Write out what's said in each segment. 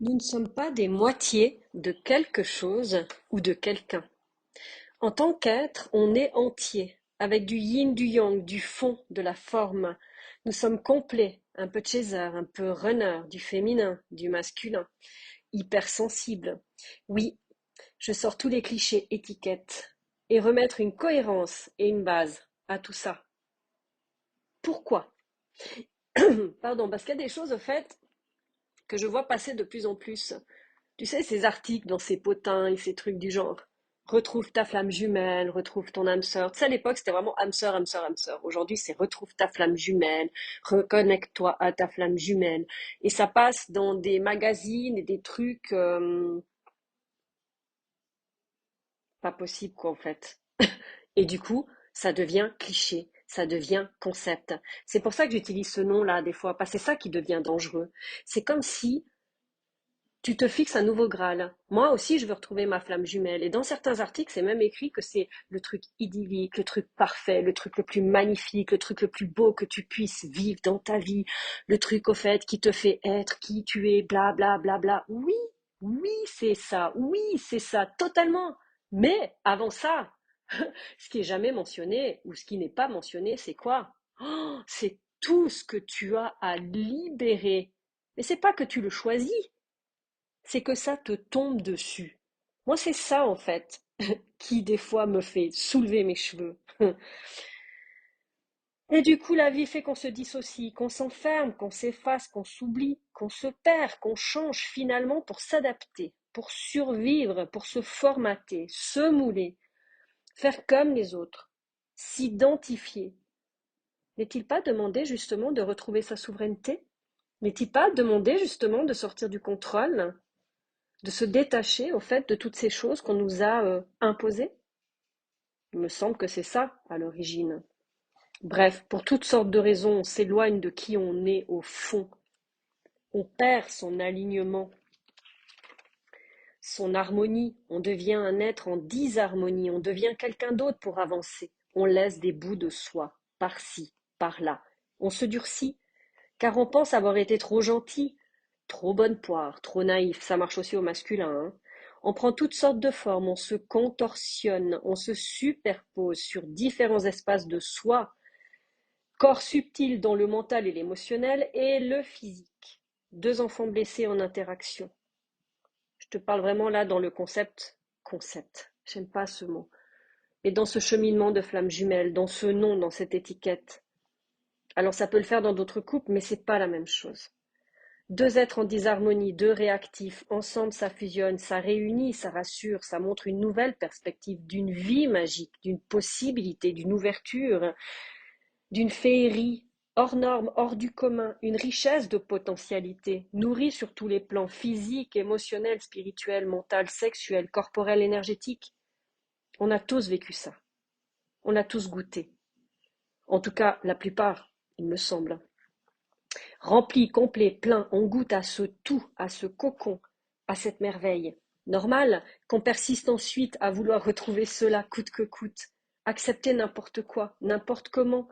Nous ne sommes pas des moitiés de quelque chose ou de quelqu'un. En tant qu'être, on est entier, avec du yin, du yang, du fond, de la forme. Nous sommes complets, un peu chaser, un peu runner, du féminin, du masculin, hypersensible. Oui, je sors tous les clichés étiquettes et remettre une cohérence et une base à tout ça. Pourquoi? Pardon, parce qu'il y a des choses, au fait, que je vois passer de plus en plus. Tu sais, ces articles dans ces potins et ces trucs du genre. Retrouve ta flamme jumelle, retrouve ton âme sœur. Tu sais, à l'époque, c'était vraiment âme sœur, âme sœur, âme sœur. Aujourd'hui, c'est retrouve ta flamme jumelle, reconnecte-toi à ta flamme jumelle. Et ça passe dans des magazines et des trucs pas possibles, quoi, en fait. Et du coup, ça devient cliché, ça devient concept. C'est pour ça que j'utilise ce nom-là, des fois, parce que c'est ça qui devient dangereux. C'est comme si tu te fixes un nouveau Graal. Moi aussi, je veux retrouver ma flamme jumelle. Et dans certains articles, c'est même écrit que c'est le truc idyllique, le truc parfait, le truc le plus magnifique, le truc le plus beau que tu puisses vivre dans ta vie, le truc au fait qui te fait être qui tu es, bla bla bla bla. Oui, oui, c'est ça, totalement. Mais avant ça, ce qui est jamais mentionné ou ce qui n'est pas mentionné, c'est quoi? Oh, c'est tout ce que tu as à libérer. Mais c'est pas que tu le choisis, c'est que ça te tombe dessus. Moi, c'est ça, en fait, qui des fois me fait soulever mes cheveux. Et du coup, la vie fait qu'on se dissocie, qu'on s'enferme, qu'on s'efface, qu'on s'oublie, qu'on se perd, qu'on change finalement pour s'adapter, pour survivre, pour se formater, se mouler, faire comme les autres, s'identifier. N'est-il pas demandé justement de retrouver sa souveraineté? N'est-il pas demandé justement de sortir du contrôle, de se détacher au fait de toutes ces choses qu'on nous a imposées? Il me semble que c'est ça à l'origine. Bref, pour toutes sortes de raisons, on s'éloigne de qui on est au fond. On perd son alignement, son harmonie. On devient un être en disharmonie. On devient quelqu'un d'autre pour avancer. On laisse des bouts de soi, par-ci, par-là. On se durcit, car on pense avoir été trop gentil, trop bonne poire, trop naïf. Ça marche aussi au masculin, hein. On prend toutes sortes de formes, on se contorsionne, on se superpose sur différents espaces de soi, corps subtil dans le mental et l'émotionnel et le physique. Deux enfants blessés en interaction. Je te parle vraiment là dans le concept. J'aime pas ce mot. Mais dans ce cheminement de flammes jumelles, dans ce nom, dans cette étiquette. Alors ça peut le faire dans d'autres couples, mais c'est pas la même chose. Deux êtres en disharmonie, deux réactifs, ensemble ça fusionne, ça réunit, ça rassure, ça montre une nouvelle perspective d'une vie magique, d'une possibilité, d'une ouverture, d'une féerie hors norme, hors du commun, une richesse de potentialités, nourrie sur tous les plans physiques, émotionnels, spirituels, mental, sexuel, corporel, énergétique. On a tous vécu ça. On a tous goûté. En tout cas, la plupart, il me semble. Rempli, complet, plein, on goûte à ce tout, à ce cocon, à cette merveille. Normal qu'on persiste ensuite à vouloir retrouver cela coûte que coûte, accepter n'importe quoi, n'importe comment,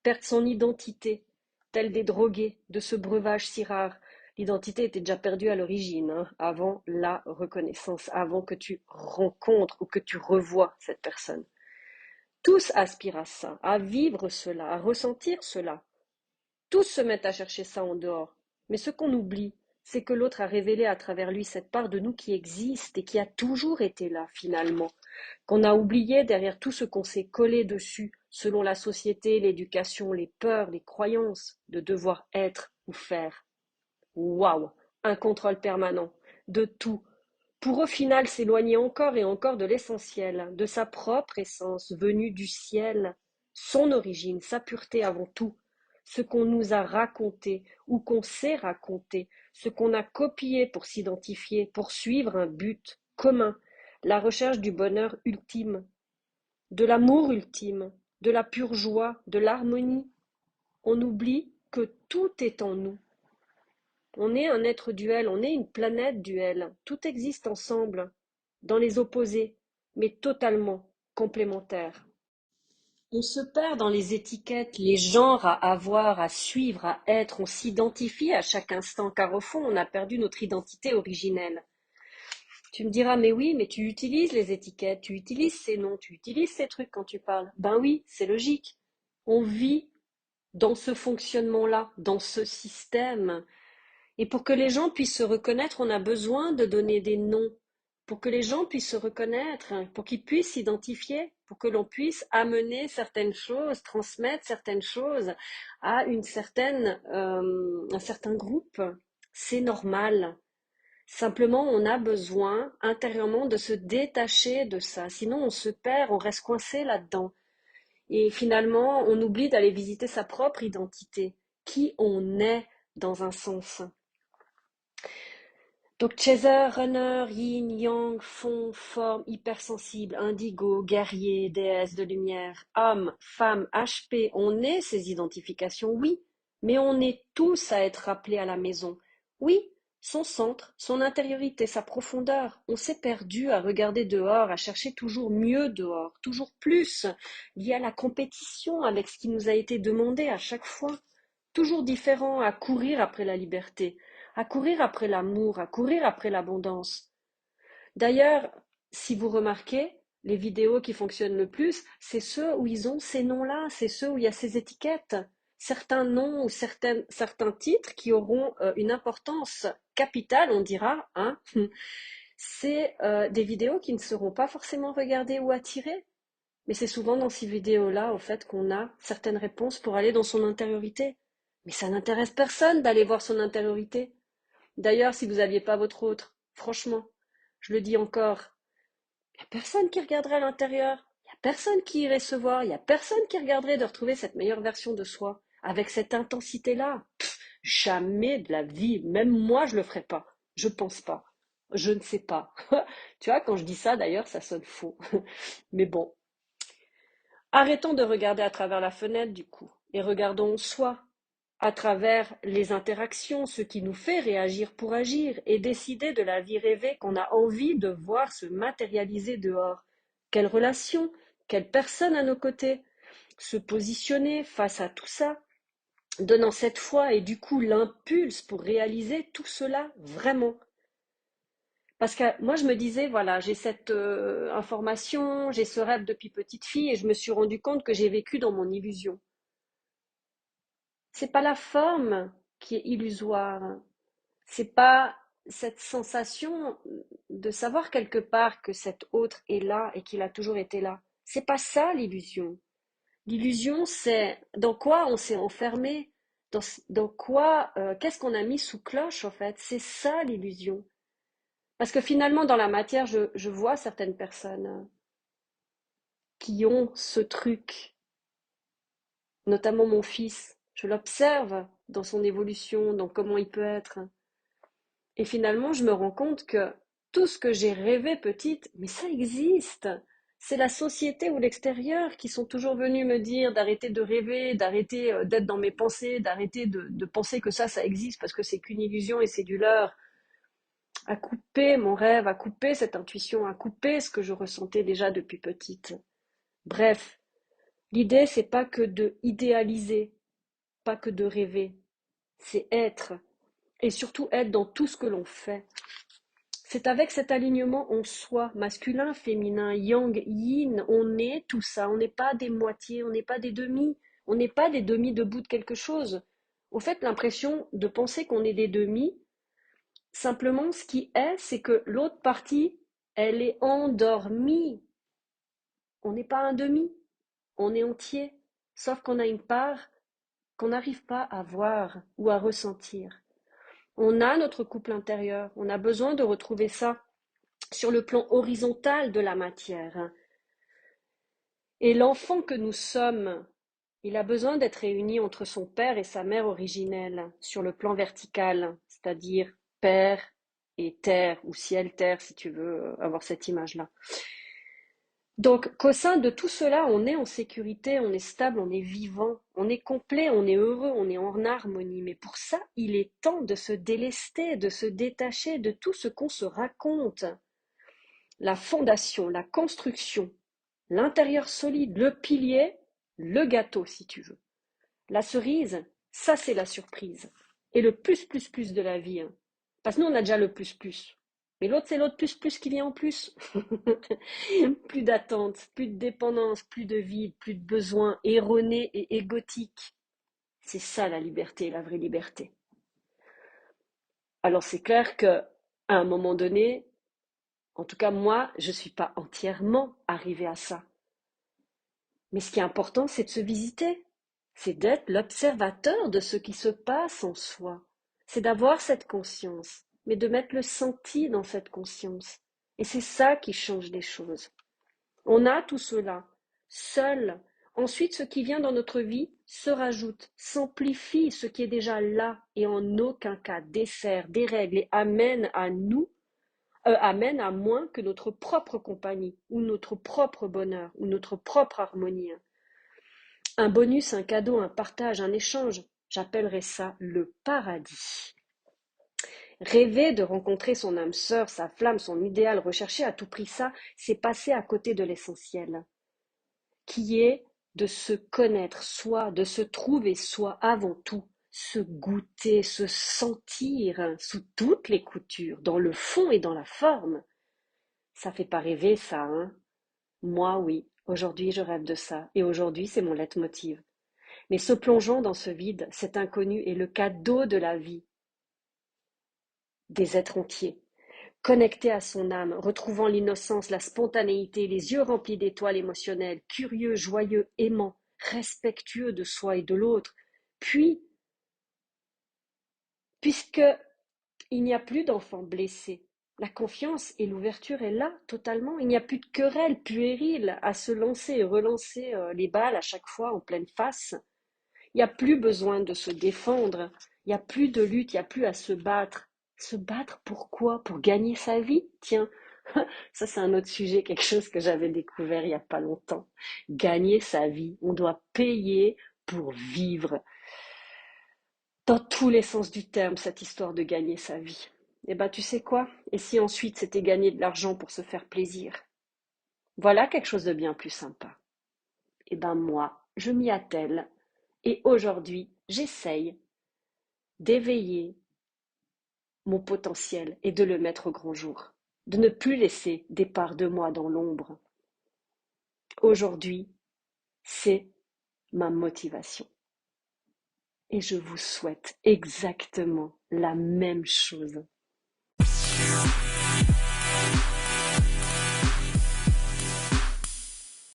perdre son identité, tel des drogués de ce breuvage si rare. L'identité était déjà perdue à l'origine, hein, avant la reconnaissance, avant que tu rencontres ou que tu revoies cette personne. Tous aspirent à ça, à vivre cela, à ressentir cela. Tous se mettent à chercher ça en dehors. Mais ce qu'on oublie, c'est que l'autre a révélé à travers lui cette part de nous qui existe et qui a toujours été là, finalement, qu'on a oublié derrière tout ce qu'on s'est collé dessus, selon la société, l'éducation, les peurs, les croyances, de devoir être ou faire. Waouh! Un contrôle permanent, de tout, pour au final s'éloigner encore et encore de l'essentiel, de sa propre essence venue du ciel, son origine, sa pureté avant tout, ce qu'on nous a raconté ou qu'on s'est raconté, ce qu'on a copié pour s'identifier, pour suivre un but commun, la recherche du bonheur ultime, de l'amour ultime, de la pure joie, de l'harmonie. On oublie que tout est en nous. On est un être duel, on est une planète duel. Tout existe ensemble, dans les opposés, mais totalement complémentaires. On se perd dans les étiquettes, les genres à avoir, à suivre, à être. On s'identifie à chaque instant, car au fond, on a perdu notre identité originelle. Tu me diras, mais oui, mais tu utilises les étiquettes, tu utilises ces noms, tu utilises ces trucs quand tu parles. Ben oui, c'est logique. On vit dans ce fonctionnement-là, dans ce système. Et pour que les gens puissent se reconnaître, on a besoin de donner des noms. Pour que les gens puissent se reconnaître, pour qu'ils puissent s'identifier, pour que l'on puisse amener certaines choses, transmettre certaines choses à un certain groupe. C'est normal. Simplement, on a besoin intérieurement de se détacher de ça. Sinon, on se perd, on reste coincé là-dedans. Et finalement, on oublie d'aller visiter sa propre identité, qui on est dans un sens. Donc chaser, runner, yin, yang, fond, forme, hypersensible, indigo, guerrier, déesse de lumière, homme, femme, HP, on est ces identifications, oui, mais on est tous à être rappelés à la maison. Oui, son centre, son intériorité, sa profondeur. On s'est perdu à regarder dehors, à chercher toujours mieux dehors, toujours plus, lié à la compétition avec ce qui nous a été demandé à chaque fois, toujours différent, à courir après la liberté, à courir après l'amour, à courir après l'abondance. D'ailleurs, si vous remarquez, les vidéos qui fonctionnent le plus, c'est ceux où ils ont ces noms-là, c'est ceux où il y a ces étiquettes. Certains noms ou certains titres qui auront une importance capitale, on dira, hein, c'est des vidéos qui ne seront pas forcément regardées ou attirées. Mais c'est souvent dans ces vidéos-là, au fait, qu'on a certaines réponses pour aller dans son intériorité. Mais ça n'intéresse personne d'aller voir son intériorité. D'ailleurs, si vous n'aviez pas votre autre, franchement, je le dis encore, il n'y a personne qui regarderait à l'intérieur, il n'y a personne qui irait se voir, il n'y a personne qui regarderait de retrouver cette meilleure version de soi, avec cette intensité-là. Jamais de la vie, même moi je le ferais pas, je pense pas, je ne sais pas. Tu vois, quand je dis ça d'ailleurs, ça sonne faux. Mais bon, arrêtons de regarder à travers la fenêtre du coup, et regardons soi, à travers les interactions, ce qui nous fait réagir pour agir et décider de la vie rêvée qu'on a envie de voir se matérialiser dehors. Quelle relation, quelle personne à nos côtés, se positionner face à tout ça, donnant cette foi et du coup l'impulse pour réaliser tout cela vraiment. Parce que moi je me disais, voilà, j'ai cette information, j'ai ce rêve depuis petite fille et je me suis rendu compte que j'ai vécu dans mon illusion. C'est pas la forme qui est illusoire, c'est pas cette sensation de savoir quelque part que cet autre est là et qu'il a toujours été là. C'est pas ça l'illusion. L'illusion, c'est dans quoi on s'est enfermé, dans quoi, qu'est-ce qu'on a mis sous cloche en fait. C'est ça l'illusion. Parce que finalement, dans la matière, je vois certaines personnes qui ont ce truc, notamment mon fils. Je l'observe dans son évolution, dans comment il peut être. Et finalement, je me rends compte que tout ce que j'ai rêvé petite, mais ça existe. C'est la société ou l'extérieur qui sont toujours venus me dire d'arrêter de rêver, d'arrêter d'être dans mes pensées, d'arrêter de penser que ça existe parce que c'est qu'une illusion et c'est du leurre. À couper mon rêve, à couper cette intuition, à couper ce que je ressentais déjà depuis petite. Bref, l'idée c'est pas que de idéaliser, pas que de rêver, c'est être. Et surtout être dans tout ce que l'on fait. C'est avec cet alignement en soi, masculin, féminin, yang, yin, on est tout ça, on n'est pas des moitiés, on n'est pas des demi, on n'est pas des demi debout de quelque chose. Au fait, l'impression de penser qu'on est des demi, simplement ce qui est, c'est que l'autre partie, elle est endormie. On n'est pas un demi, on est entier, sauf qu'on a une part qu'on n'arrive pas à voir ou à ressentir. On a notre couple intérieur, on a besoin de retrouver ça sur le plan horizontal de la matière. Et l'enfant que nous sommes, il a besoin d'être réuni entre son père et sa mère originelle sur le plan vertical, c'est-à-dire père et terre, ou ciel-terre si tu veux avoir cette image-là. Donc qu'au sein de tout cela, on est en sécurité, on est stable, on est vivant, on est complet, on est heureux, on est en harmonie. Mais pour ça, il est temps de se délester, de se détacher de tout ce qu'on se raconte. La fondation, la construction, l'intérieur solide, le pilier, le gâteau si tu veux. La cerise, ça c'est la surprise. Et le plus de la vie. Hein. Parce que nous, on a déjà le plus. Mais l'autre, c'est l'autre plus qui vient en plus. Plus d'attente, plus de dépendance, plus de vide, plus de besoins erronés et égotiques. C'est ça la liberté, la vraie liberté. Alors c'est clair que à un moment donné, en tout cas moi, je ne suis pas entièrement arrivée à ça. Mais ce qui est important, c'est de se visiter. C'est d'être l'observateur de ce qui se passe en soi. C'est d'avoir cette conscience, mais de mettre le senti dans cette conscience. Et c'est ça qui change les choses. On a tout cela, seul. Ensuite, ce qui vient dans notre vie se rajoute, s'amplifie ce qui est déjà là et en aucun cas dessert, dérègle et amène à moins que notre propre compagnie ou notre propre bonheur ou notre propre harmonie. Un bonus, un cadeau, un partage, un échange, j'appellerais ça le paradis. Rêver de rencontrer son âme sœur, sa flamme, son idéal, rechercher à tout prix ça, c'est passer à côté de l'essentiel, qui est de se connaître soi, de se trouver soi avant tout, se goûter, se sentir sous toutes les coutures, dans le fond et dans la forme. Ça fait pas rêver ça, hein? Moi, oui. Aujourd'hui, je rêve de ça. Et aujourd'hui, c'est mon leitmotiv. Mais se plongeant dans ce vide, cet inconnu est le cadeau de la vie des êtres entiers. Connecté à son âme, retrouvant l'innocence, la spontanéité, les yeux remplis d'étoiles émotionnelles, curieux, joyeux, aimant, respectueux de soi et de l'autre. Puis, puisque il n'y a plus d'enfants blessés, la confiance et l'ouverture est là totalement. Il n'y a plus de querelle puérile à se lancer et relancer les balles à chaque fois en pleine face. Il n'y a plus besoin de se défendre. Il n'y a plus de lutte, il n'y a plus à se battre. Se battre pourquoi? Pour gagner sa vie? Tiens, ça c'est un autre sujet, quelque chose que j'avais découvert il n'y a pas longtemps. Gagner sa vie. On doit payer pour vivre. Dans tous les sens du terme, cette histoire de gagner sa vie. Eh ben, tu sais quoi? Et si ensuite c'était gagner de l'argent pour se faire plaisir? Voilà quelque chose de bien plus sympa. Eh ben, moi, je m'y attelle. Et aujourd'hui, j'essaye d'éveiller mon potentiel et de le mettre au grand jour. De ne plus laisser des parts de moi dans l'ombre. Aujourd'hui, c'est ma motivation. Et je vous souhaite exactement la même chose.